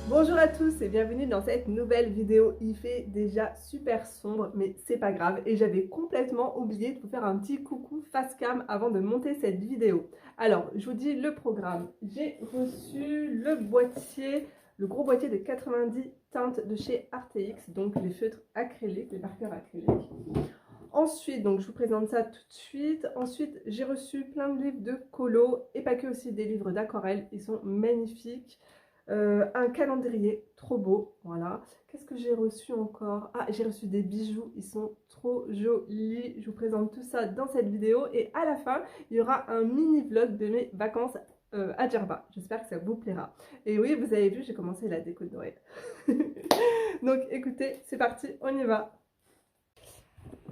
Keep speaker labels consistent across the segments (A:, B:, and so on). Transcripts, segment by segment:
A: Bonjour à tous et bienvenue dans cette nouvelle vidéo. Il fait déjà super sombre mais c'est pas grave et j'avais complètement oublié de vous faire un petit coucou face cam avant de monter cette vidéo. Alors je vous dis le programme. J'ai reçu le boîtier, le gros boîtier de 90 teintes de chez RTX, donc les feutres acryliques, les marqueurs acryliques. Ensuite, donc je vous présente ça tout de suite. Ensuite, j'ai reçu plein de livres de colo et pas que, aussi des livres d'aquarelle. Ils sont magnifiques. Un calendrier trop beau, voilà. Qu'est-ce que j'ai reçu encore? Ah, j'ai reçu des bijoux, ils sont trop jolis. Je vous présente tout ça dans cette vidéo et à la fin, il y aura un mini vlog de mes vacances à Djerba. J'espère que ça vous plaira. Et oui, vous avez vu, j'ai commencé la déco de Noël. Donc écoutez, c'est parti, on y va.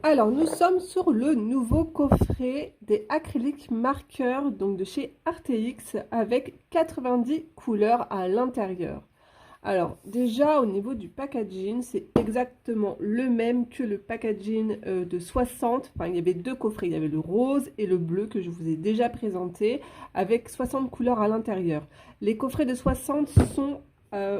A: Alors, nous sommes sur le nouveau coffret des acryliques marqueurs, donc de chez RTX, avec 90 couleurs à l'intérieur. Alors, déjà, au niveau du packaging, c'est exactement le même que le packaging de 60. Enfin, il y avait deux coffrets, il y avait le rose et le bleu que je vous ai déjà présenté, avec 60 couleurs à l'intérieur. Les coffrets de 60 sont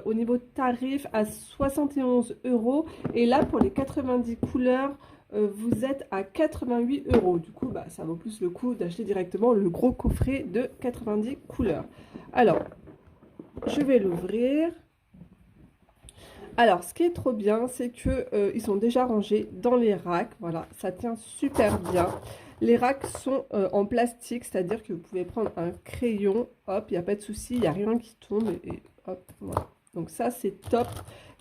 A: au niveau tarif à 71 €. Et là, pour les 90 couleurs, vous êtes à 88 €. Du coup, ça vaut plus le coup d'acheter directement le gros coffret de 90 couleurs. Alors, je vais l'ouvrir. Alors, ce qui est trop bien, c'est que ils sont déjà rangés dans les racks. Voilà, ça tient super bien. Les racks sont en plastique, c'est-à-dire que vous pouvez prendre un crayon, hop, il n'y a pas de souci, il n'y a rien qui tombe, et hop, voilà. Donc ça, c'est top.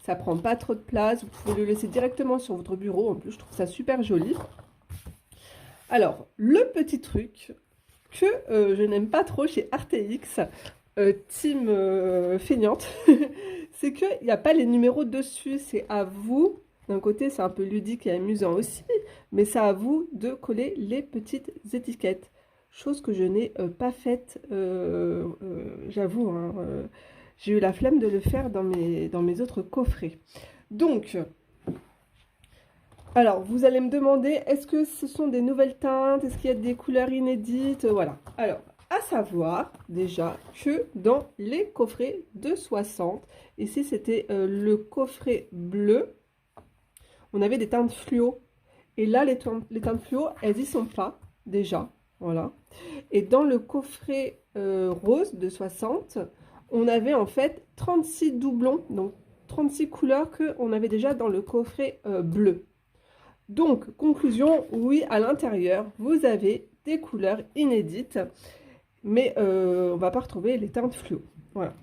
A: Ça prend pas trop de place. Vous pouvez le laisser directement sur votre bureau. En plus, je trouve ça super joli. Alors, le petit truc que je n'aime pas trop chez RTX, team feignante, c'est qu'il n'y a pas les numéros dessus. C'est à vous. D'un côté, c'est un peu ludique et amusant aussi, mais c'est à vous de coller les petites étiquettes. Chose que je n'ai pas faite, j'avoue, hein, j'ai eu la flemme de le faire dans mes autres coffrets. Donc, alors, vous allez me demander, est-ce que ce sont des nouvelles teintes? Est-ce qu'il y a des couleurs inédites? Voilà. Alors, à savoir déjà que dans les coffrets de 60, ici c'était le coffret bleu, on avait des teintes fluo. Et là, les teintes fluo, elles y sont pas déjà. Voilà. Et dans le coffret rose de 60, on avait en fait 36 doublons, donc 36 couleurs qu'on avait déjà dans le coffret bleu. Donc, conclusion, oui, à l'intérieur, vous avez des couleurs inédites, mais on ne va pas retrouver les teintes fluo. Voilà.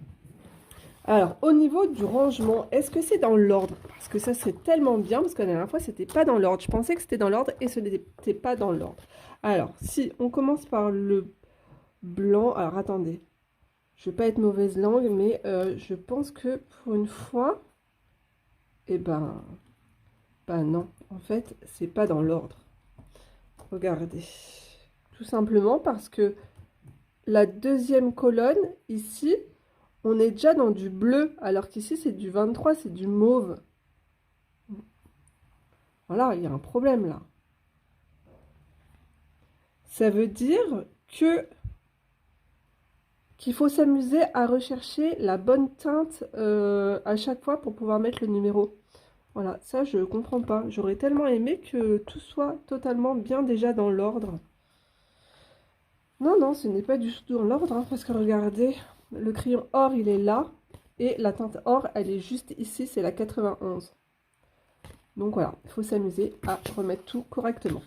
A: Alors, au niveau du rangement, est-ce que c'est dans l'ordre? Parce que ça serait tellement bien, parce que la dernière fois, c'était pas dans l'ordre. Je pensais que c'était dans l'ordre et ce n'était pas dans l'ordre. Alors, si on commence par le blanc, alors attendez, je ne vais pas être mauvaise langue, mais je pense que pour une fois, eh ben non, en fait, c'est pas dans l'ordre. Regardez, tout simplement parce que la deuxième colonne, ici, on est déjà dans du bleu, alors qu'ici, c'est du 23, c'est du mauve. Voilà, il y a un problème là. Ça veut dire que qu'il faut s'amuser à rechercher la bonne teinte à chaque fois pour pouvoir mettre le numéro. Voilà, ça je comprends pas. J'aurais tellement aimé que tout soit totalement bien déjà dans l'ordre. Non, non, ce n'est pas du tout dans l'ordre, hein, parce que regardez, le crayon or il est là, et la teinte or elle est juste ici, c'est la 91. Donc voilà, il faut s'amuser à remettre tout correctement.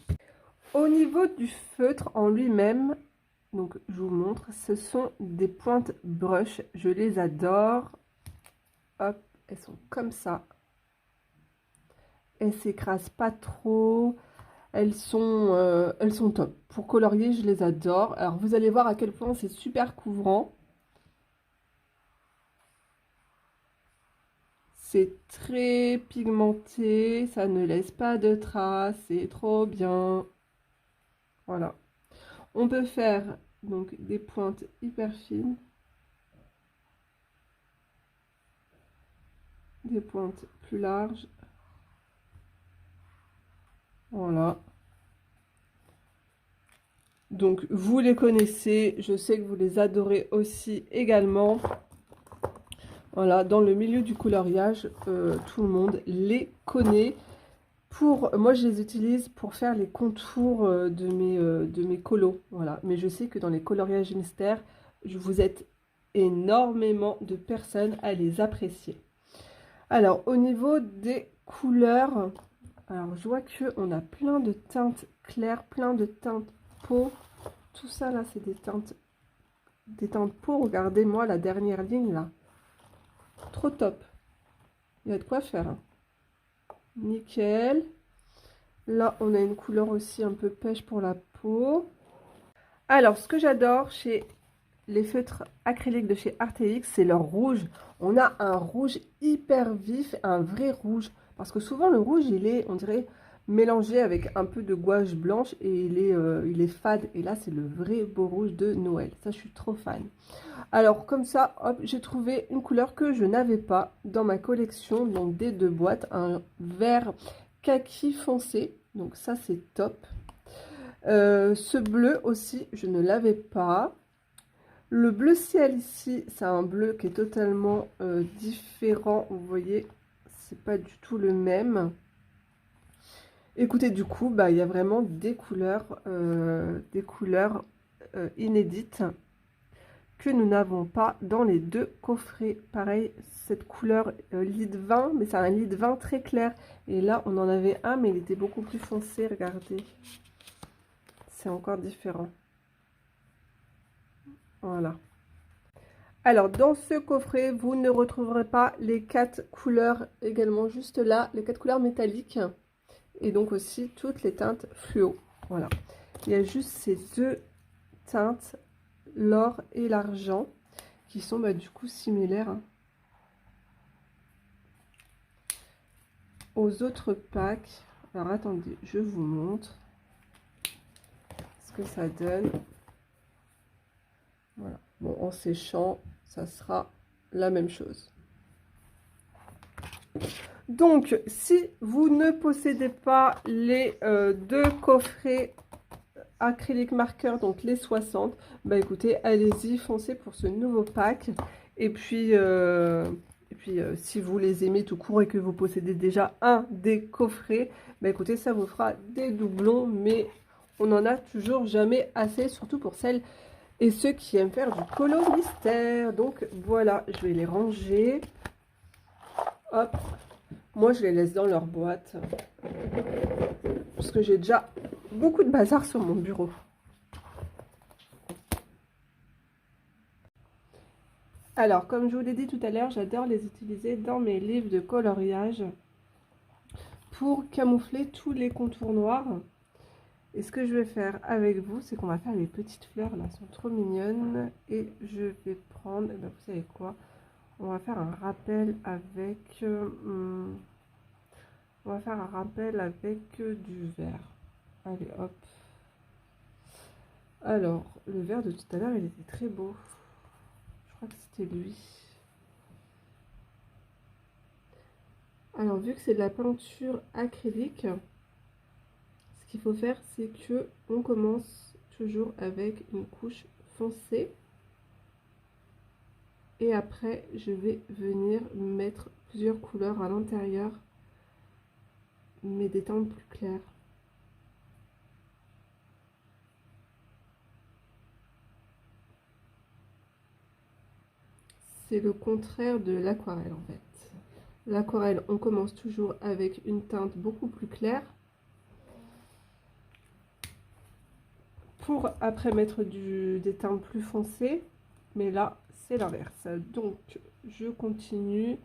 A: Au niveau du feutre en lui-même, donc je vous montre, ce sont des pointes brush, je les adore. Hop, elles sont comme ça. Elles s'écrasent pas trop. Elles sont top. Pour colorier, je les adore. Alors vous allez voir à quel point c'est super couvrant. C'est très pigmenté, ça ne laisse pas de traces, c'est trop bien. Voilà. On peut faire donc des pointes hyper fines, des pointes plus larges. Voilà. Donc vous les connaissez, je sais que vous les adorez aussi également. Voilà, dans le milieu du coloriage, tout le monde les connaît. Moi, je les utilise pour faire les contours de mes colos. Voilà. Mais je sais que dans les coloriages mystères, vous êtes énormément de personnes à les apprécier. Alors, au niveau des couleurs, alors je vois qu'on a plein de teintes claires, plein de teintes peau. Tout ça là, c'est des teintes peau. Regardez-moi la dernière ligne là. Trop top. Il y a de quoi faire, hein. Nickel. Là, on a une couleur aussi un peu pêche pour la peau. Alors, ce que j'adore chez les feutres acryliques de chez Arteix, c'est leur rouge. On a un rouge hyper vif, un vrai rouge. Parce que souvent, le rouge, il est, on dirait, mélangé avec un peu de gouache blanche et il est fade. Et là, c'est le vrai beau rouge de Noël. Ça, je suis trop fan. Alors, comme ça, hop, j'ai trouvé une couleur que je n'avais pas dans ma collection. Donc, des deux boîtes, un vert kaki foncé. Donc, ça, c'est top. Ce bleu aussi, je ne l'avais pas. Le bleu ciel ici, c'est un bleu qui est totalement différent. Vous voyez, c'est pas du tout le même. Écoutez, du coup, bah, il y a vraiment des couleurs inédites que nous n'avons pas dans les deux coffrets. Pareil, cette couleur lead 20, mais c'est un lead 20 très clair. Et là, on en avait un, mais il était beaucoup plus foncé. Regardez, c'est encore différent. Voilà. Alors, dans ce coffret, vous ne retrouverez pas les 4 couleurs également, juste là, les 4 couleurs métalliques. Et donc aussi toutes les teintes fluo. Voilà. Il y a juste ces deux teintes, l'or et l'argent, qui sont bah, du coup similaires, hein, aux autres packs. Alors, attendez, je vous montre ce que ça donne. Voilà. Bon, en séchant, ça sera la même chose. Donc, si vous ne possédez pas les deux coffrets acrylique marqueur, donc les 60, bah écoutez, allez-y, foncez pour ce nouveau pack. Et puis, si vous les aimez tout court et que vous possédez déjà un des coffrets, bah écoutez, ça vous fera des doublons, mais on n'en a toujours jamais assez, surtout pour celles et ceux qui aiment faire du colo mystère. Donc voilà, je vais les ranger. Hop, moi je les laisse dans leur boîte parce que j'ai déjà beaucoup de bazar sur mon bureau. Alors, comme je vous l'ai dit tout à l'heure, j'adore les utiliser dans mes livres de coloriage pour camoufler tous les contours noirs. Et ce que je vais faire avec vous, c'est qu'on va faire les petites fleurs, là, elles sont trop mignonnes. Et je vais prendre, eh ben, vous savez quoi, on va faire un rappel avec, du vert. Allez, hop. Alors, le vert de tout à l'heure, il était très beau. Je crois que c'était lui. Alors, vu que c'est de la peinture acrylique, ce qu'il faut faire, c'est que on commence toujours avec une couche foncée. Et après, je vais venir mettre plusieurs couleurs à l'intérieur, mais des teintes plus claires. C'est le contraire de l'aquarelle en fait. L'aquarelle, on commence toujours avec une teinte beaucoup plus claire pour après mettre des teintes plus foncées, mais là c'est l'inverse. Donc je continue.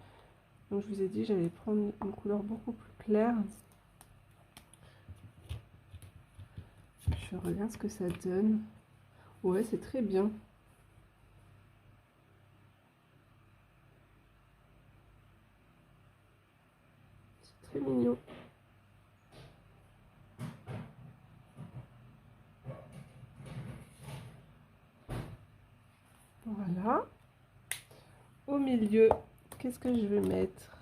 A: Donc je vous ai dit j'allais prendre une couleur beaucoup plus claire. Je regarde ce que ça donne. Ouais, c'est très bien. C'est très mignon. Voilà. Au milieu, qu'est-ce que je vais mettre?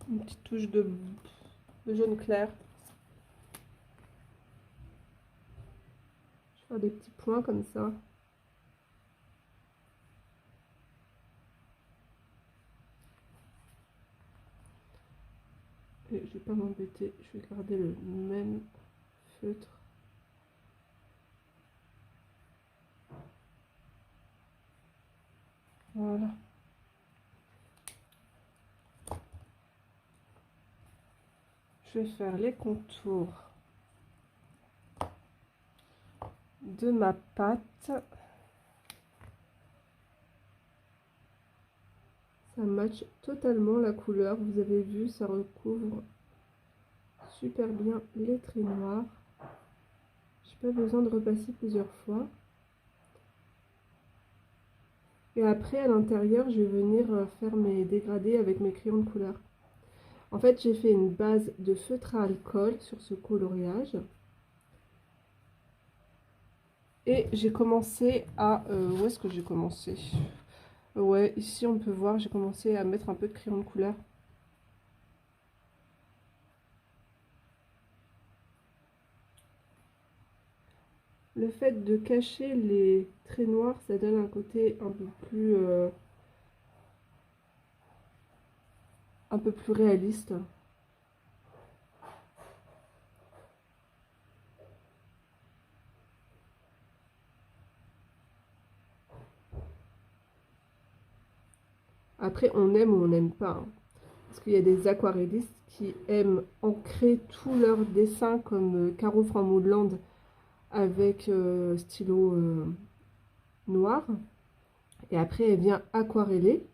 A: Une petite touche de jaune clair. Je vais faire des petits points comme ça. Mais je vais pas m'embêter, je vais garder le même feutre. Voilà. Je vais faire les contours de ma pâte. Ça match totalement la couleur. Vous avez vu, ça recouvre super bien les traits noirs. J'ai pas besoin de repasser plusieurs fois. Et après, à l'intérieur, je vais venir faire mes dégradés avec mes crayons de couleur. En fait, j'ai fait une base de feutre à alcool sur ce coloriage. Et j'ai commencé à... où est-ce que j'ai commencé? Ouais, ici on peut voir, j'ai commencé à mettre un peu de crayon de couleur. Le fait de cacher les traits noirs, ça donne un côté un peu plus réaliste. Après, on aime ou on n'aime pas, hein. Parce qu'il y a des aquarellistes qui aiment ancrer tout leur dessin comme Caro from Woodland avec stylo noir. Et après, elle vient aquareller.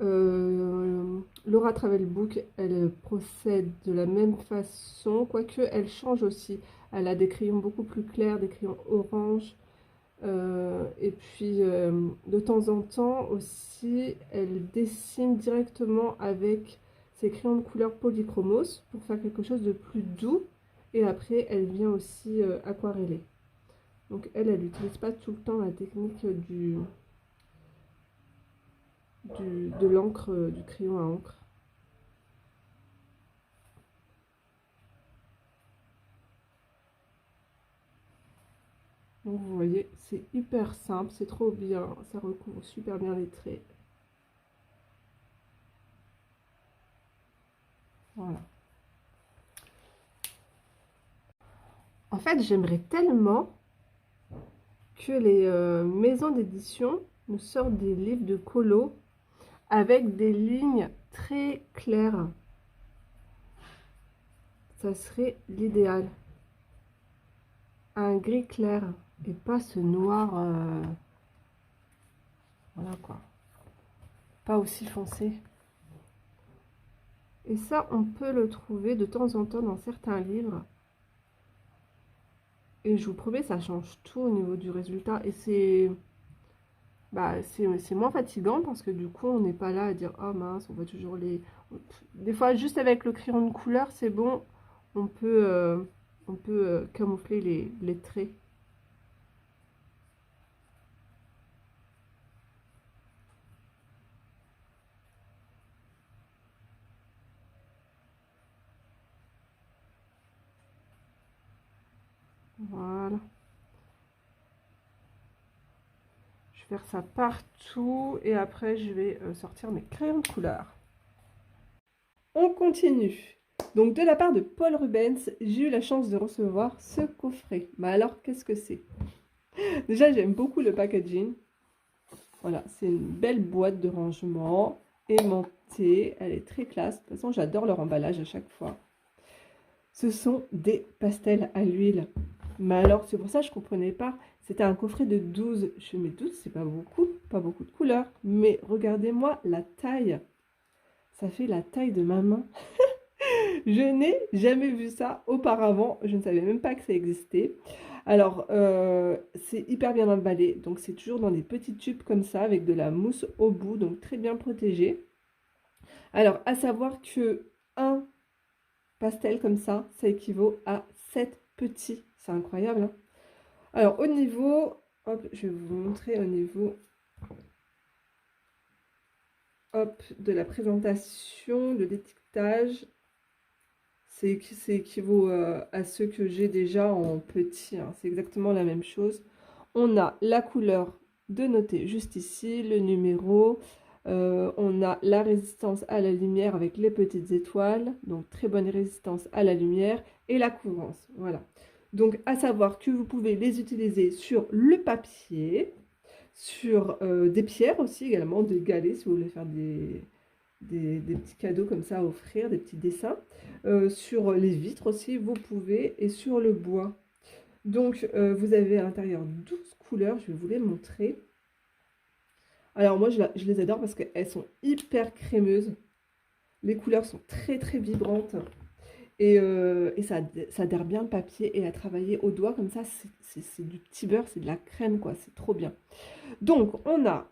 A: Laura Travelbook, elle procède de la même façon, quoique elle change aussi. Elle a des crayons beaucoup plus clairs, des crayons orange. Et puis de temps en temps aussi, elle dessine directement avec ses crayons de couleur polychromos pour faire quelque chose de plus doux. Et après, elle vient aussi aquareller. Donc elle n'utilise pas tout le temps la technique de l'encre, du crayon à encre. Donc vous voyez, c'est hyper simple, c'est trop bien, ça recouvre super bien les traits. Voilà. En fait, j'aimerais tellement que les maisons d'édition nous sortent des livres de colo avec des lignes très claires. Ça serait l'idéal. Un gris clair et pas ce noir, voilà quoi, pas aussi foncé. Et ça, on peut le trouver de temps en temps dans certains livres. Et je vous promets, ça change tout au niveau du résultat. Et c'est moins fatigant parce que du coup, on n'est pas là à dire « Oh mince, on voit toujours les... » Des fois, juste avec le crayon de couleur, c'est bon, on peut camoufler les traits. Voilà. Je vais faire ça partout et après je vais sortir mes crayons de couleur. On continue. Donc de la part de Paul Rubens, j'ai eu la chance de recevoir ce coffret. Mais alors qu'est-ce que c'est? Déjà j'aime beaucoup le packaging. Voilà, c'est une belle boîte de rangement aimantée. Elle est très classe. De toute façon j'adore leur emballage à chaque fois. Ce sont des pastels à l'huile. Mais alors, c'est pour ça que je ne comprenais pas. C'était un coffret de 12. Je me dis, 12, c'est pas beaucoup de couleurs. Mais regardez-moi la taille. Ça fait la taille de ma main. Je n'ai jamais vu ça auparavant. Je ne savais même pas que ça existait. Alors, c'est hyper bien emballé. Donc, c'est toujours dans des petits tubes comme ça, avec de la mousse au bout. Donc, très bien protégé. Alors, à savoir que un pastel comme ça équivaut à 7 petits. C'est incroyable, hein. Alors, au niveau, hop, je vais vous montrer au niveau, hop, de la présentation, de l'étiquetage. C'est équivaut à ceux que j'ai déjà en petit, hein. C'est exactement la même chose. On a la couleur de noter juste ici, le numéro, On a la résistance à la lumière avec les petites étoiles, donc très bonne résistance à la lumière, et la couvrance, voilà. Donc à savoir que vous pouvez les utiliser sur le papier, sur des pierres aussi également, des galets si vous voulez faire des petits cadeaux comme ça à offrir, des petits dessins. Sur les vitres aussi, vous pouvez, et sur le bois. Donc vous avez à l'intérieur 12 couleurs, je vais vous les montrer. Alors moi je les adore parce qu'elles sont hyper crémeuses. Les couleurs sont très très vibrantes. Et ça adhère bien le papier et à travailler au doigt comme ça, c'est du petit beurre, c'est de la crème quoi, c'est trop bien. Donc on a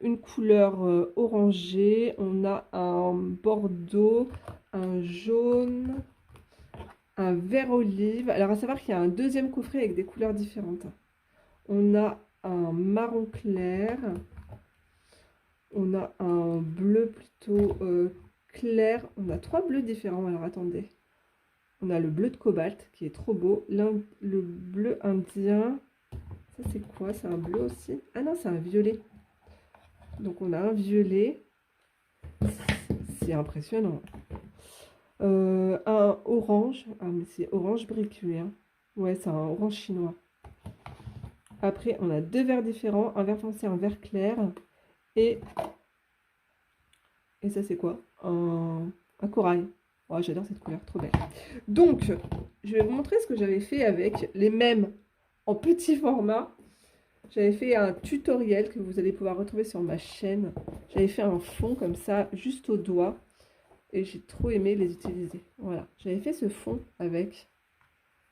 A: une couleur orangée, on a un bordeaux, un jaune, un vert olive. Alors à savoir qu'il y a un deuxième coffret avec des couleurs différentes. On a un marron clair, on a un bleu plutôt clair, on a 3 bleus différents. Alors attendez, on a le bleu de cobalt qui est trop beau, le bleu indien, ça c'est quoi? C'est un bleu aussi? Ah non, c'est un violet. Donc on a un violet, c'est impressionnant. Un orange, ah mais c'est orange briquet, hein. Ouais, c'est un orange chinois. Après on a 2 verts différents, un vert foncé, un vert clair, et ça c'est quoi? Un corail. Oh, j'adore cette couleur, trop belle. Donc je vais vous montrer ce que j'avais fait avec les mêmes en petit format. J'avais fait un tutoriel que vous allez pouvoir retrouver sur ma chaîne. J'avais fait un fond comme ça, juste au doigt. Et j'ai trop aimé les utiliser. Voilà, j'avais fait ce fond avec,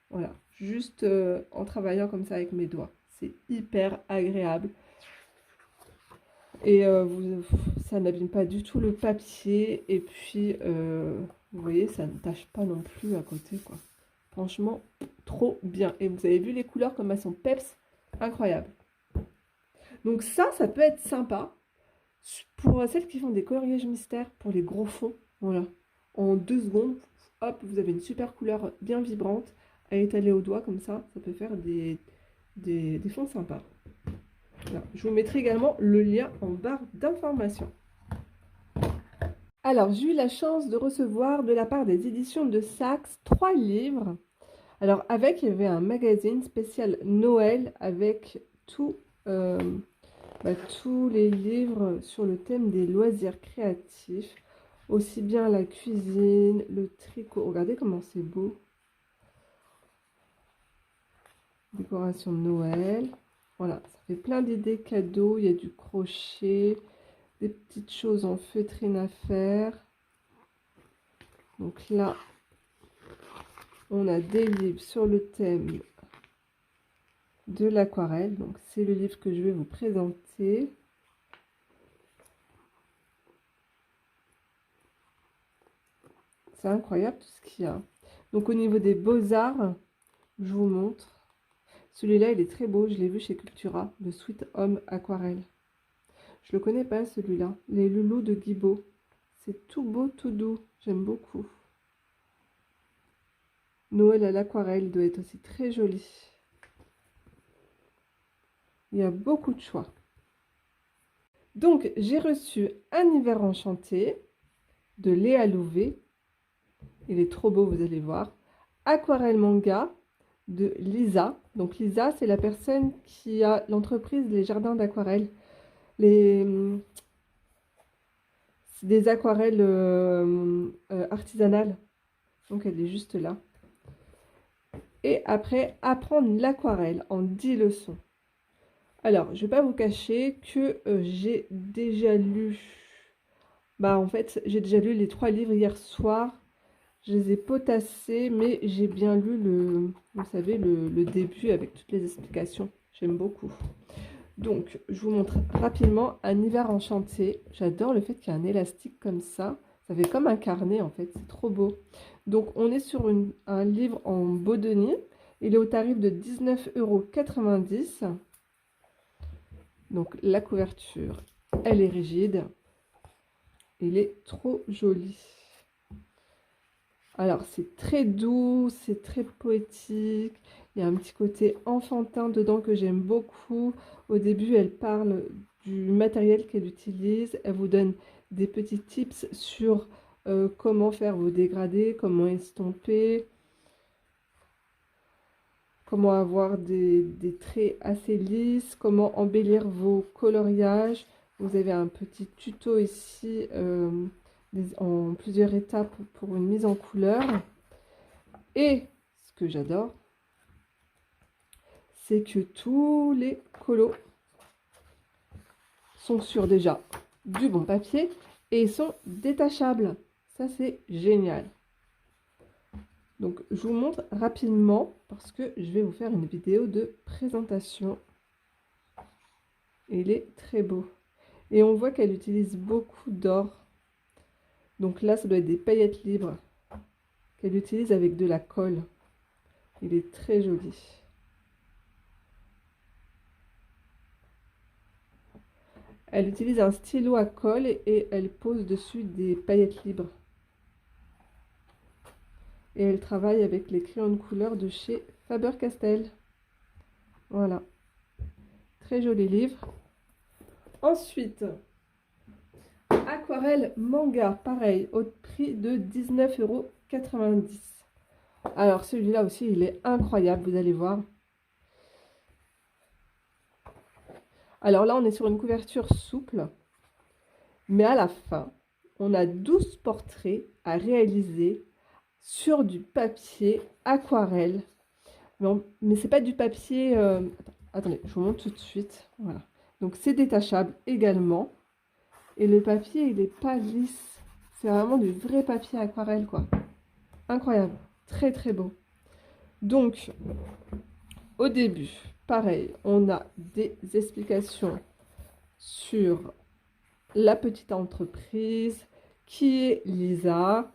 A: voilà, juste en travaillant comme ça avec mes doigts. C'est hyper agréable. Et ça n'abîme pas du tout le papier. Et puis, vous voyez, ça ne tâche pas non plus à côté, quoi. Franchement, trop bien. Et vous avez vu les couleurs comme elles sont peps, incroyable. Donc ça peut être sympa pour celles qui font des coloriages mystères pour les gros fonds. Voilà, en 2 secondes, hop, vous avez une super couleur bien vibrante à étaler au doigt comme ça peut faire des fonds sympas. Voilà. Je vous mettrai également le lien en barre d'information. Alors, j'ai eu la chance de recevoir de la part des éditions de Saxe 3 livres. Alors, il y avait un magazine spécial Noël avec tous les livres sur le thème des loisirs créatifs. Aussi bien la cuisine, le tricot. Regardez comment c'est beau. Décoration de Noël. Voilà, ça fait plein d'idées cadeaux. Il y a du crochet, des petites choses en feutrine à faire. Donc là, on a des livres sur le thème de l'aquarelle. Donc c'est le livre que je vais vous présenter. C'est incroyable tout ce qu'il y a. Donc au niveau des beaux-arts, je vous montre. Celui-là, il est très beau. Je l'ai vu chez Cultura, le Sweet Home Aquarelle. Je le connais pas celui-là. Les loulous de Guibault. C'est tout beau, tout doux. J'aime beaucoup. Noël à l'aquarelle doit être aussi très joli. Il y a beaucoup de choix. Donc, j'ai reçu Un hiver enchanté de Léa Louvet. Il est trop beau, vous allez voir. Aquarelle manga de Lisa. Donc, Lisa, c'est la personne qui a l'entreprise Les Jardins d'Aquarelle. C'est des aquarelles artisanales. Donc, elle est juste là. Et après, apprendre l'aquarelle en 10 leçons. Alors, je ne vais pas vous cacher que j'ai déjà lu... en fait, j'ai déjà lu les 3 livres hier soir. Je les ai potassés, mais j'ai bien lu vous savez, le début avec toutes les explications. J'aime beaucoup. Donc, je vous montre rapidement Un hiver enchanté. J'adore le fait qu'il y ait un élastique comme ça. Ça fait comme un carnet, en fait. C'est trop beau. Donc, on est sur un livre en Bodoni. Il est au tarif de 19,90 €. Donc, la couverture, elle est rigide. Il est trop joli. Alors, c'est très doux, c'est très poétique. Il y a un petit côté enfantin dedans que j'aime beaucoup. Au début, elle parle du matériel qu'elle utilise. Elle vous donne des petits tips sur comment faire vos dégradés, comment estomper, comment avoir des traits assez lisses, comment embellir vos coloriages. Vous avez un petit tuto ici en plusieurs étapes pour une mise en couleur. Et ce que j'adore, c'est que tous les colos sont sur déjà du bon papier et sont détachables. Ça, c'est génial. Donc, je vous montre rapidement parce que je vais vous faire une vidéo de présentation. Il est très beau. Et on voit qu'elle utilise beaucoup d'or. Donc là, ça doit être des paillettes libres qu'elle utilise avec de la colle. Il est très joli. Elle utilise un stylo à colle et elle pose dessus des paillettes libres. Et elle travaille avec les crayons de couleur de chez Faber-Castell. Voilà. Très joli livre. Ensuite, aquarelle manga, pareil, au prix de 19,90 €. Alors celui-là aussi, il est incroyable, vous allez voir. Alors là, on est sur une couverture souple, mais à la fin, on a 12 portraits à réaliser sur du papier aquarelle. Mais c'est pas du papier... attendez, je vous montre tout de suite. Voilà. Donc c'est détachable également. Et le papier, il n'est pas lisse. C'est vraiment du vrai papier aquarelle, quoi. Incroyable. Très, très beau. Donc, au début, pareil, on a des explications sur la petite entreprise qui est Lisa.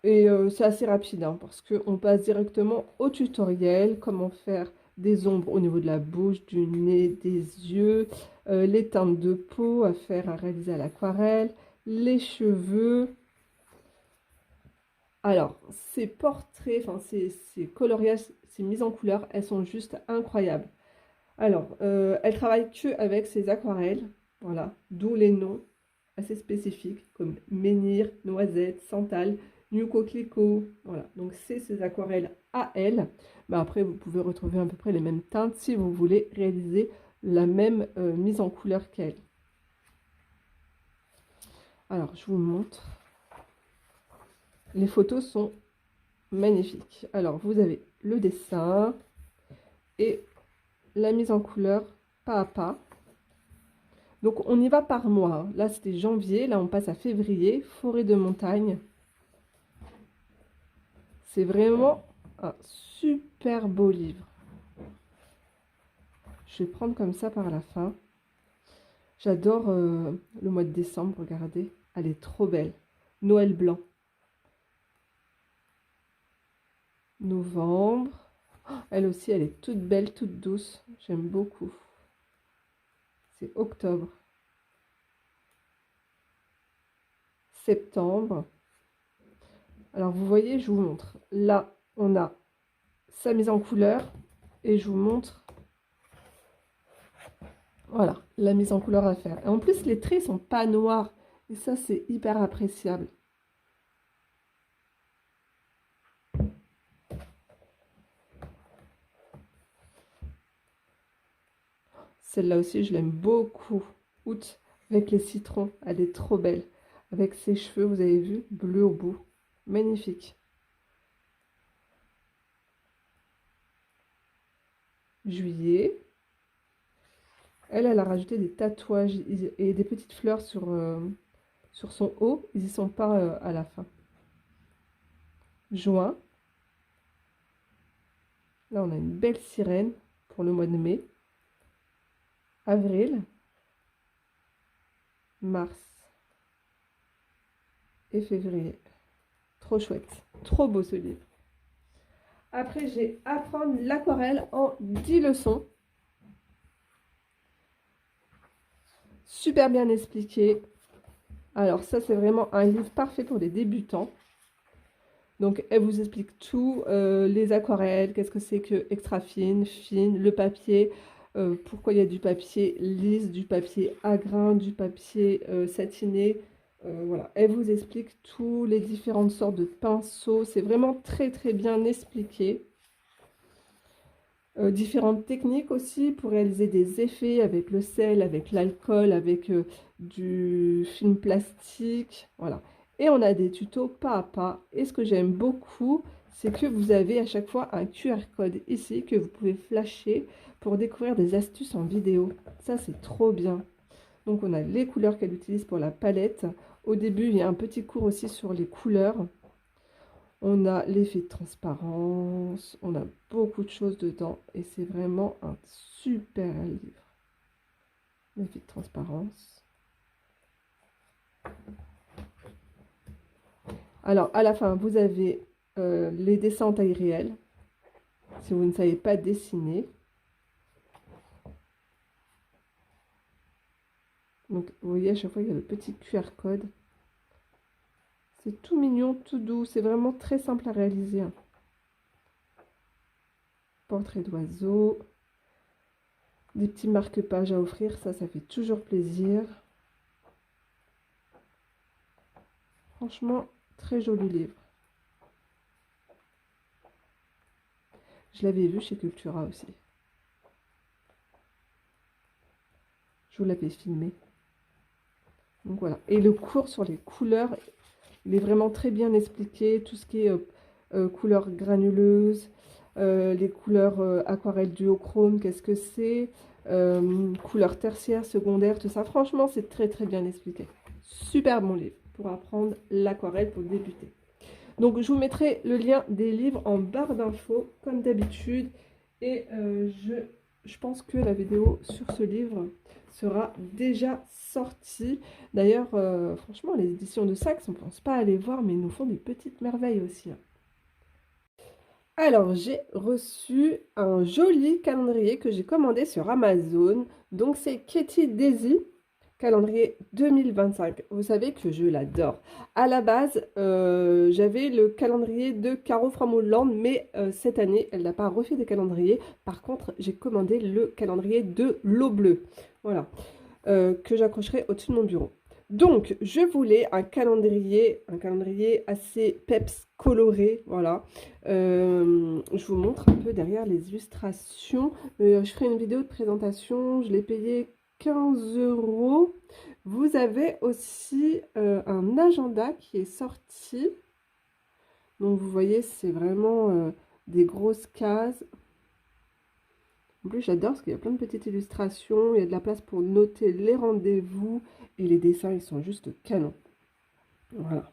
A: Et c'est assez rapide hein, parce qu'on passe directement au tutoriel, comment faire des ombres au niveau de la bouche, du nez, des yeux, les teintes de peau à faire, à réaliser à l'aquarelle, les cheveux. Alors, ces portraits, enfin ces coloriages, ces mises en couleur, elles sont juste incroyables. Alors, elle travaille que avec ses aquarelles, voilà, d'où les noms assez spécifiques comme menhir, noisette, santal, nu coquelicot, voilà. Donc c'est ces aquarelles à elle. Mais après, vous pouvez retrouver à peu près les mêmes teintes si vous voulez réaliser la même mise en couleur qu'elle. Alors, je vous montre. Les photos sont magnifiques. Alors, vous avez le dessin et la mise en couleur pas à pas. Donc, on y va par mois. Hein. Là, c'était janvier. Là, on passe à février. Forêt de montagne. C'est vraiment un super beau livre. Je vais prendre comme ça par la fin. J'adore le mois de décembre. Regardez. Elle est trop belle. Noël blanc. Novembre. Oh, elle aussi, elle est toute belle, toute douce. J'aime beaucoup. C'est octobre. Septembre. Alors, vous voyez, je vous montre. Là, on a sa mise en couleur. Et je vous montre, voilà, la mise en couleur à faire. Et en plus, les traits sont pas noirs. Et ça, c'est hyper appréciable. Celle-là aussi, je l'aime beaucoup. Août, avec les citrons. Elle est trop belle. Avec ses cheveux, vous avez vu, bleu au bout. Magnifique. Juillet. Elle a rajouté des tatouages et des petites fleurs sur son haut. Ils n'y sont pas à la fin. Juin. Là, on a une belle sirène pour le mois de mai. Avril. Mars. Et février. Trop chouette. Trop beau ce livre. Après, j'ai Apprendre l'aquarelle en 10 leçons. Super bien expliqué. Alors ça, c'est vraiment un livre parfait pour les débutants. Donc, elle vous explique tout, les aquarelles, qu'est-ce que c'est que extra fine, fine, le papier, pourquoi il y a du papier lisse, du papier à grains, du papier satiné. Voilà, elle vous explique tous les différentes sortes de pinceaux. C'est vraiment très très bien expliqué. Différentes techniques aussi pour réaliser des effets avec le sel, avec l'alcool, avec du film plastique. Voilà. Et on a des tutos pas à pas. Et ce que j'aime beaucoup, c'est que vous avez à chaque fois un QR code ici que vous pouvez flasher pour découvrir des astuces en vidéo. Ça, c'est trop bien. Donc, on a les couleurs qu'elle utilise pour la palette. Au début, il y a un petit cours aussi sur les couleurs. On a l'effet de transparence, on a beaucoup de choses dedans et c'est vraiment un super livre. L'effet de transparence. Alors, à la fin, vous avez les dessins en taille réelle, si vous ne savez pas dessiner. Donc, vous voyez, à chaque fois, il y a le petit QR code. C'est tout mignon, tout doux. C'est vraiment très simple à réaliser. Portrait d'oiseau. Des petits marque-pages à offrir. Ça fait toujours plaisir. Franchement, très joli livre. Je l'avais vu chez Cultura aussi. Je vous l'avais filmé. Donc voilà. Et le cours sur les couleurs, il est vraiment très bien expliqué. Tout ce qui est couleurs granuleuses, les couleurs aquarelle duochrome, qu'est-ce que c'est, couleurs tertiaires, secondaires, tout ça. Franchement, c'est très très bien expliqué. Super bon livre pour apprendre l'aquarelle pour débuter. Donc, je vous mettrai le lien des livres en barre d'infos, comme d'habitude. Et je pense que la vidéo sur ce livre sera déjà sortie. D'ailleurs, franchement, les éditions de Saxe, on ne pense pas aller voir, mais ils nous font des petites merveilles aussi. Alors, j'ai reçu un joli calendrier que j'ai commandé sur Amazon. Donc, c'est Katie Daisy. Calendrier 2025. Vous savez que je l'adore. À la base, j'avais le calendrier de Caro from Holland, mais cette année, elle n'a pas refait de calendrier. Par contre, j'ai commandé le calendrier de l'eau bleue. Voilà. Que j'accrocherai au-dessus de mon bureau. Donc, je voulais un calendrier assez peps, coloré. Voilà. Je vous montre un peu derrière les illustrations. Je ferai une vidéo de présentation. Je l'ai payé 15 €. Vous avez aussi un agenda qui est sorti. Donc vous voyez, c'est vraiment des grosses cases. En plus, j'adore parce qu'il y a plein de petites illustrations. Il y a de la place pour noter les rendez-vous. Et les dessins, ils sont juste canons. Voilà.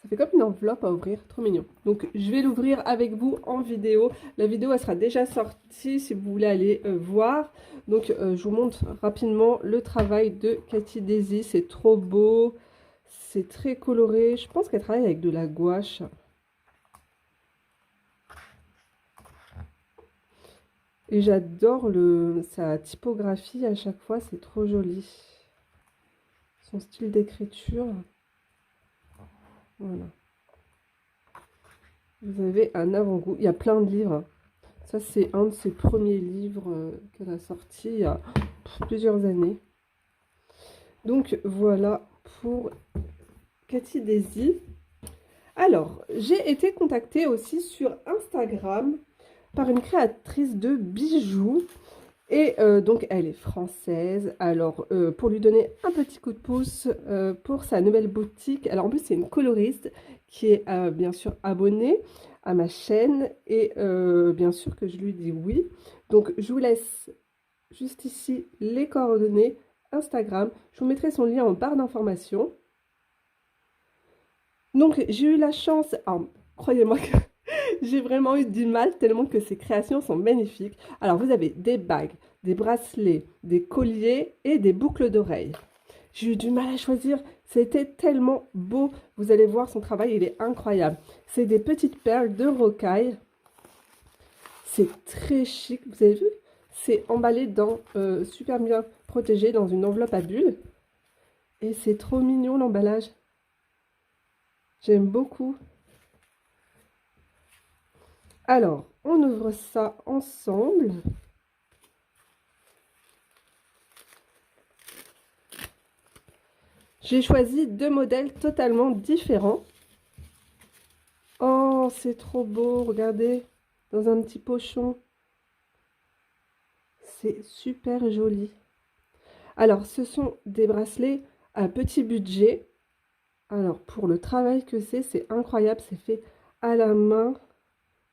A: Ça fait comme une enveloppe à ouvrir, trop mignon. Donc, je vais l'ouvrir avec vous en vidéo. La vidéo, elle sera déjà sortie si vous voulez aller voir. Donc, je vous montre rapidement le travail de Katie Daisy. C'est trop beau. C'est très coloré. Je pense qu'elle travaille avec de la gouache. Et j'adore sa typographie à chaque fois. C'est trop joli. Son style d'écriture. Voilà. Vous avez un avant-goût. Il y a plein de livres. Ça, c'est un de ses premiers livres qu'elle a sorti il y a plusieurs années. Donc, voilà pour Katie Daisy. Alors, j'ai été contactée aussi sur Instagram par une créatrice de bijoux. Et donc, elle est française. Alors, pour lui donner un petit coup de pouce pour sa nouvelle boutique. Alors, en plus, c'est une coloriste qui est bien sûr abonnée à ma chaîne. Et bien sûr que je lui dis oui. Donc, je vous laisse juste ici les coordonnées Instagram. Je vous mettrai son lien en barre d'informations. Donc, j'ai eu la chance, croyez-moi que j'ai vraiment eu du mal tellement que ces créations sont magnifiques. Alors, vous avez des bagues, des bracelets, des colliers et des boucles d'oreilles. J'ai eu du mal à choisir. C'était tellement beau. Vous allez voir, son travail, il est incroyable. C'est des petites perles de rocaille. C'est très chic. Vous avez vu? C'est emballé dans, super bien protégé dans une enveloppe à bulles. Et c'est trop mignon l'emballage. J'aime beaucoup. Alors, on ouvre ça ensemble. J'ai choisi 2 modèles totalement différents. Oh, c'est trop beau, regardez, dans un petit pochon. C'est super joli. Alors, ce sont des bracelets à petit budget. Alors, pour le travail que c'est incroyable, c'est fait à la main.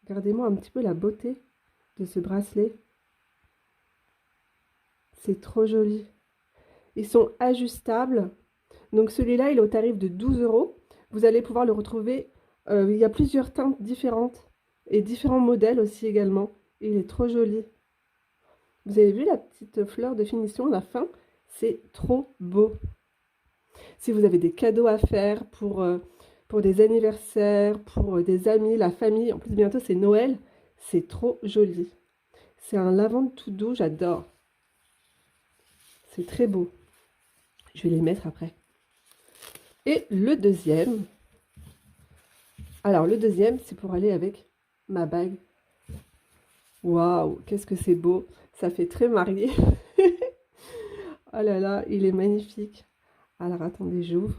A: Regardez-moi un petit peu la beauté de ce bracelet. C'est trop joli. Ils sont ajustables. Donc celui-là, il est au tarif de 12 €. Vous allez pouvoir le retrouver. Il y a plusieurs teintes différentes et différents modèles aussi également. Il est trop joli. Vous avez vu la petite fleur de finition à la fin? C'est trop beau. Si vous avez des cadeaux à faire pour des anniversaires, pour des amis, la famille, en plus bientôt c'est Noël, c'est trop joli. C'est un lavande tout doux, j'adore. C'est très beau. Je vais les mettre après. Et le deuxième, alors le deuxième, c'est pour aller avec ma bague. Waouh, qu'est-ce que c'est beau. Ça fait très marié. Oh là là, il est magnifique. Alors attendez, j'ouvre.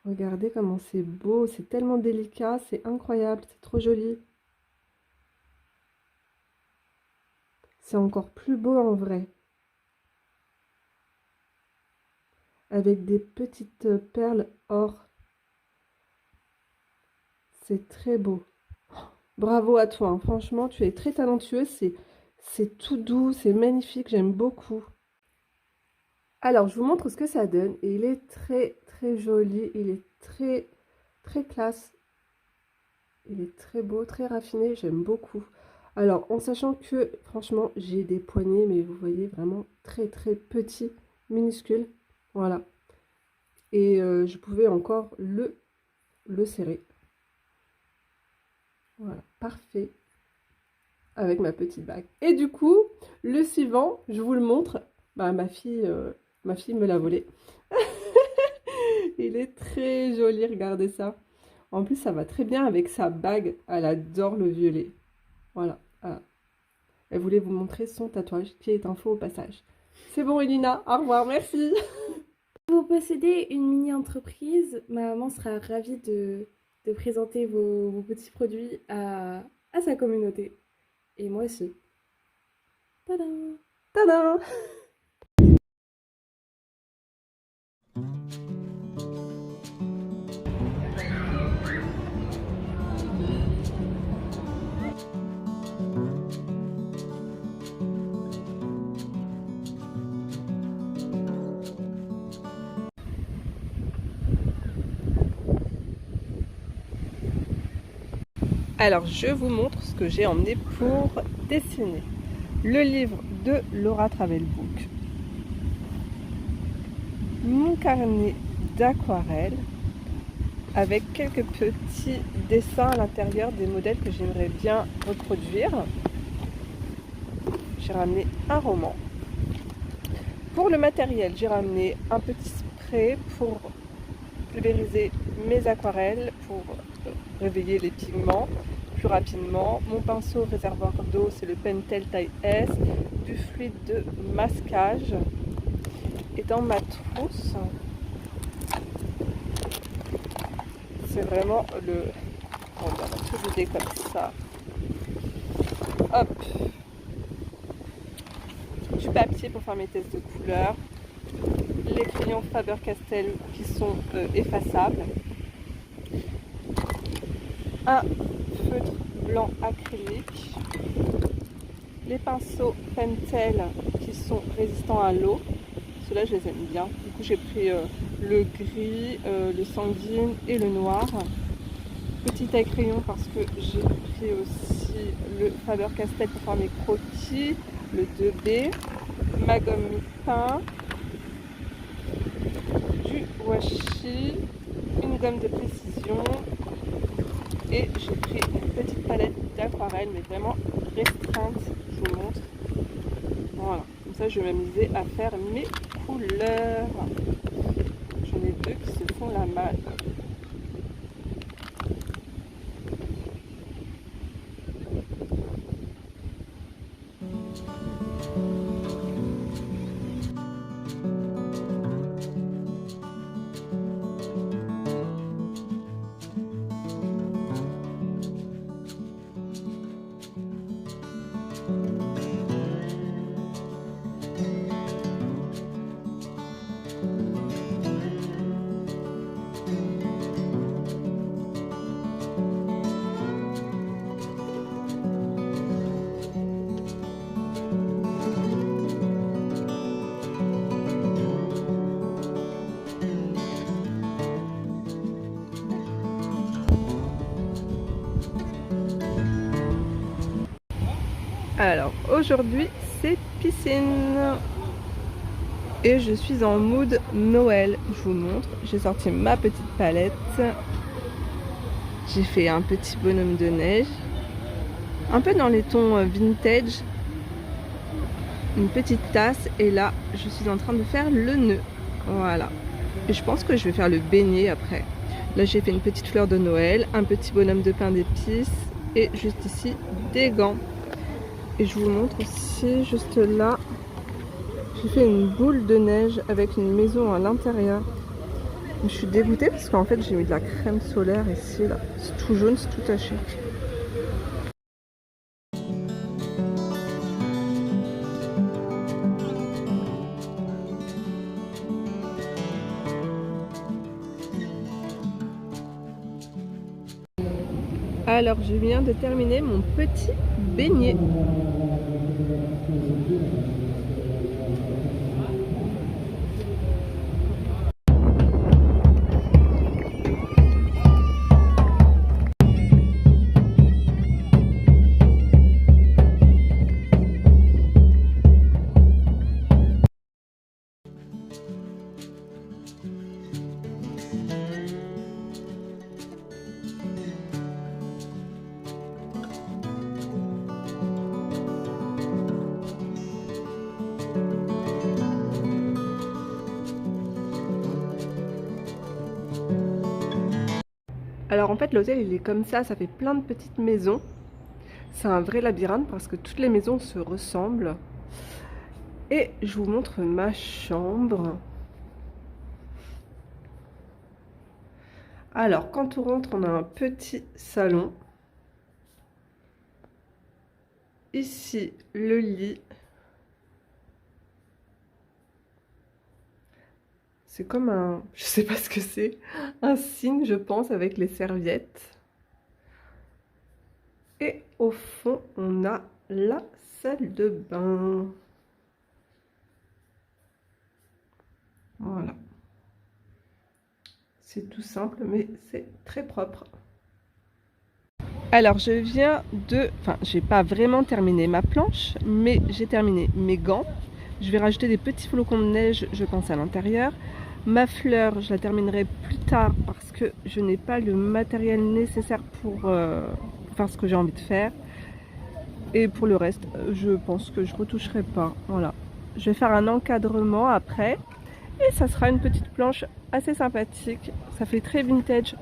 A: Regardez comment c'est beau, c'est tellement délicat, c'est incroyable, c'est trop joli. C'est encore plus beau en vrai. Avec des petites perles or. C'est très beau. Bravo à toi, hein. Franchement, tu es très talentueux, c'est tout doux, c'est magnifique, j'aime beaucoup. Alors, je vous montre ce que ça donne. Et il est très, très joli, il est très, très classe. Il est très beau, très raffiné, j'aime beaucoup. Alors, en sachant que, franchement, j'ai des poignets, mais vous voyez, vraiment très, très petits, minuscules. Voilà. Et je pouvais encore le serrer. Voilà, parfait. Avec ma petite bague. Et du coup, le suivant, je vous le montre. Bah, ma fille me l'a volé. Il est très joli, regardez ça. En plus, ça va très bien avec sa bague. Elle adore le violet. Voilà. Voilà. Elle voulait vous montrer son tatouage qui est un faux au passage. C'est bon, Elina. Au revoir, merci.
B: Vous possédez une mini-entreprise, ma maman sera ravie de présenter vos petits produits à sa communauté. Et moi aussi. Tadam!
A: Tadam! Alors, je vous montre ce que j'ai emmené pour dessiner. Le livre de Laura Travelbook, mon carnet d'aquarelle avec quelques petits dessins à l'intérieur des modèles que j'aimerais bien reproduire. J'ai ramené un roman. Pour le matériel, j'ai ramené un petit spray pour pulvériser mes aquarelles, pour réveiller les pigments plus rapidement. Mon pinceau réservoir d'eau, c'est le Pentel taille S, du fluide de masquage. Et dans ma trousse, c'est vraiment le... On va tout vider comme ça. Hop, du papier pour faire mes tests de couleurs, les crayons Faber-Castell qui sont effaçables, un feutre blanc acrylique, les pinceaux Pentel qui sont résistants à l'eau. Ceux-là, je les aime bien. Du coup, j'ai pris le gris, le sanguine et le noir. Petit taille crayon parce que j'ai pris aussi le Faber-Castell pour faire mes croquis, le 2B, ma gomme mi-teint, du washi, une gomme de précision et j'ai pris une petite palette d'aquarelle mais vraiment restreinte, je vous montre. Voilà, comme ça je vais m'amuser à faire mes couleurs. J'en ai deux qui se font la malle. Alors aujourd'hui c'est piscine et je suis en mood Noël. Je vous montre, j'ai sorti ma petite palette, j'ai fait un petit bonhomme de neige, un peu dans les tons vintage, une petite tasse et là je suis en train de faire le nœud. Voilà, et je pense que je vais faire le beignet après. Là j'ai fait une petite fleur de Noël, un petit bonhomme de pain d'épices et juste ici des gants. Et je vous montre aussi, juste là, j'ai fait une boule de neige avec une maison à l'intérieur. Je suis dégoûtée parce qu'en fait j'ai mis de la crème solaire ici, là. C'est tout jaune, c'est tout taché. Alors je viens de terminer mon petit beignet. Alors en fait l'hôtel il est comme ça fait plein de petites maisons. C'est un vrai labyrinthe parce que toutes les maisons se ressemblent. Et je vous montre ma chambre. Alors quand on rentre on a un petit salon. Ici le lit. C'est comme un, je sais pas ce que c'est, un signe je pense avec les serviettes. Et au fond on a la salle de bain. Voilà. C'est tout simple mais c'est très propre. Alors je viens de, enfin j'ai pas vraiment terminé ma planche mais j'ai terminé mes gants. Je vais rajouter des petits flocons de neige je pense à l'intérieur. Ma fleur je la terminerai plus tard parce que je n'ai pas le matériel nécessaire pour faire ce que j'ai envie de faire. Et pour le reste je pense que je retoucherai pas. Voilà. Je vais faire un encadrement après. Et ça sera une petite planche assez sympathique. Ça fait très vintage.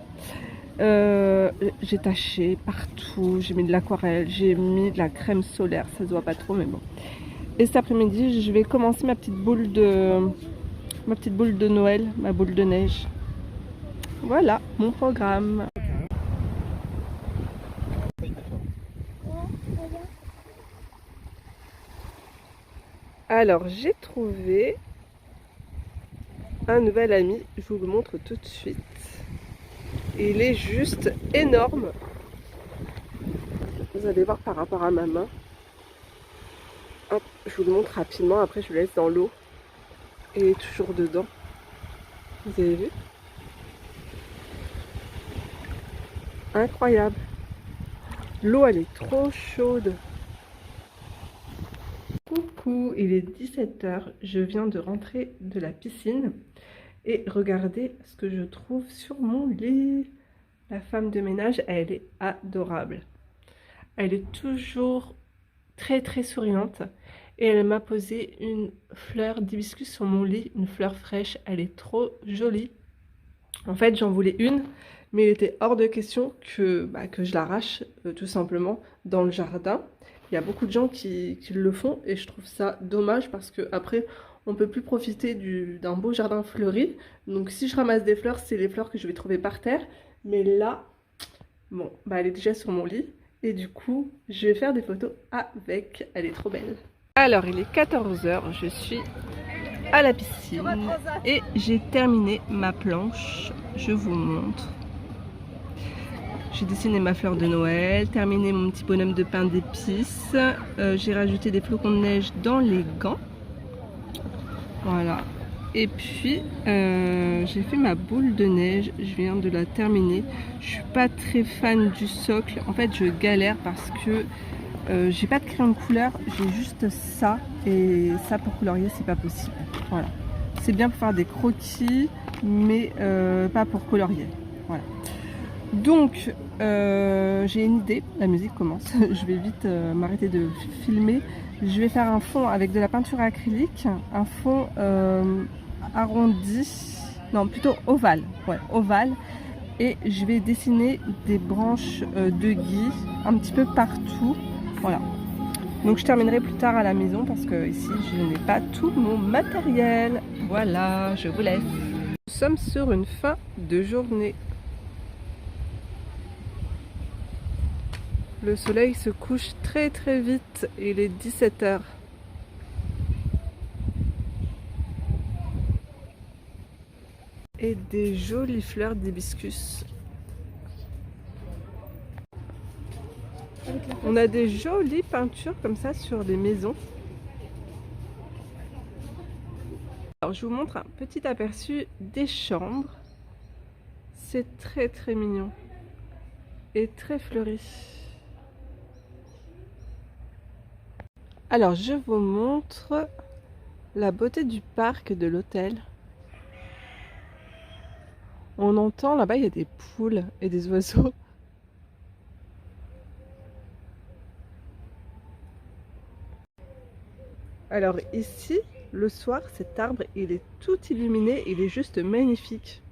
A: J'ai taché partout. J'ai mis de l'aquarelle. J'ai mis de la crème solaire. Ça se voit pas trop mais bon. Et cet après-midi je vais commencer ma petite boule de Noël. Ma boule de neige. Voilà mon programme. Alors j'ai trouvé un nouvel ami, je vous le montre tout de suite. Il est juste énorme. Vous allez voir par rapport à ma main. Hop, je vous le montre rapidement, après je le laisse dans l'eau. Et il est toujours dedans. Vous avez vu? Incroyable. L'eau elle est trop chaude. Coucou, il est 17 h. Je viens de rentrer de la piscine. Et regardez ce que je trouve sur mon lit. La femme de ménage, elle est adorable. Elle est toujours très très souriante. Et elle m'a posé une fleur d'hibiscus sur mon lit. Une fleur fraîche, elle est trop jolie. En fait, j'en voulais une. Mais il était hors de question que je l'arrache tout simplement dans le jardin. Il y a beaucoup de gens qui le font et je trouve ça dommage parce que après on peut plus profiter d'un beau jardin fleuri. Donc si je ramasse des fleurs, c'est les fleurs que je vais trouver par terre. Mais là, bon, elle est déjà sur mon lit Et du coup, je vais faire des photos avec. Elle est trop belle. Alors, il est 14 h, je suis à la piscine et j'ai terminé ma planche. Je vous montre. J'ai dessiné ma fleur de Noël, terminé mon petit bonhomme de pain d'épices. J'ai rajouté des flocons de neige dans les gants. Voilà. Et puis, j'ai fait ma boule de neige. Je viens de la terminer. Je suis pas très fan du socle. En fait, je galère parce que j'ai pas de crayon de couleur. J'ai juste ça. Et ça, pour colorier, c'est pas possible. Voilà. C'est bien pour faire des croquis, mais pas pour colorier. Voilà. Donc, j'ai une idée. La musique commence. Je vais vite m'arrêter de filmer. Je vais faire un fond avec de la peinture acrylique, un fond arrondi, non plutôt ovale, ouais, ovale, et je vais dessiner des branches de gui un petit peu partout, voilà. Donc je terminerai plus tard à la maison parce que ici je n'ai pas tout mon matériel. Voilà, je vous laisse. Nous sommes sur une fin de journée. Le soleil se couche très très vite, il est 17 h. Et des jolies fleurs d'hibiscus. On a des jolies peintures comme ça sur les maisons. Alors je vous montre un petit aperçu des chambres. C'est très très mignon et très fleuri. Alors je vous montre la beauté du parc de l'hôtel. On entend là-bas, il y a des poules et des oiseaux. Alors ici, le soir, cet arbre, il est tout illuminé, il est juste magnifique.